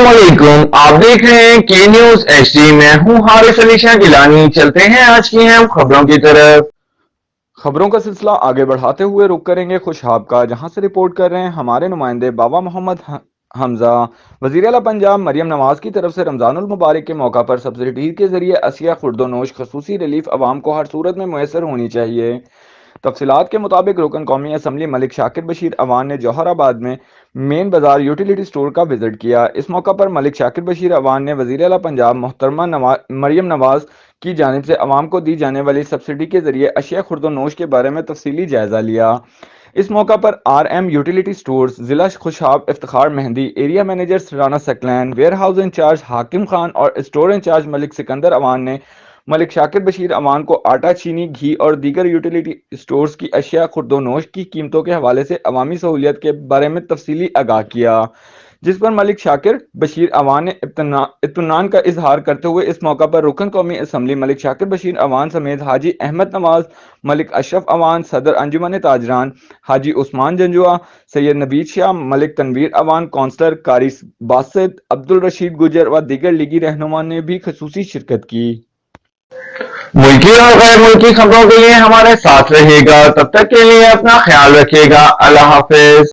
अस्सलामुअलैकुम। आप देख रहे हैं के न्यूज एचडी। मैं हूं हारिस अली शाह गिलानी। चलते हैं आज की अहम खबरों की तरफ। खबरों का सिलसिला आगे बढ़ाते हुए रुक करेंगे खुशाब का, जहां से रिपोर्ट कर रहे हैं हमारे नुमाइंदे बाबा मोहम्मद हमजा। वज़ीर आला पंजाब मरियम नवाज की तरफ से रमज़ानुल मुबारक के मौका पर सब्सिडी के जरिए असिया खुर्दोनोश खसूसी रिलीफ आवाम को हर सूरत में मुयसर होनी चाहिए। तफसीलात के मुताबिक रुकन कौमी असम्बली मलिक शाकिर बशीर अवान ने जौहराबाद में मेन बाजार यूटिलिटी स्टोर का विजिट किया। इस मौका पर मलिक शाकिर बशीर अवान ने वज़ीर आला पंजाब मोहतरमा मरियम नवाज की जानिब से अवाम को दी जाने वाली सब्सिडी के जरिए अशिया खुर्दोनोश के बारे में तफसीली जायजा लिया। इस मौका पर RM यूटिलिटी स्टोर्स जिला Khushab Iftikhar Mehdi, area manager Rana Saqlain, warehouse incharge Hakim Khan और स्टोर इंचार्ज मलिक सिकंदर अवान ने मलिक शाकिर बशीर अवान को आटा, चीनी, घी और दीगर यूटिलिटी स्टोर्स की अशिया खुर्दोनोश की कीमतों के हवाले से अवामी सहूलियत के बारे में तफसीली आगाह किया, जिस पर मलिक शाकिर बशीर अवान ने इत्मीनान का इजहार करते हुए इस मौका पर रुकन कौमी असम्बली मलिक शाकिर बशीर अवान समेत हाजी अहमद नवाज, मलिक अशरफ अवान, सदर अंजुमन ताजरान हाजी उस्मान जंजुआ, सैयद नवीद शाह, मलिक तनवीर अवान, कौंसलर कारी बासित, अब्दुल रशीद गुजर व दीगर लीगी रहनुमा ने भी खसूसी शिरकत की। मुल्की और गैर मुल्की खबरों के लिए हमारे साथ रहेगा। तब तक के लिए अपना ख्याल रखिएगा। अल्लाह हाफिज।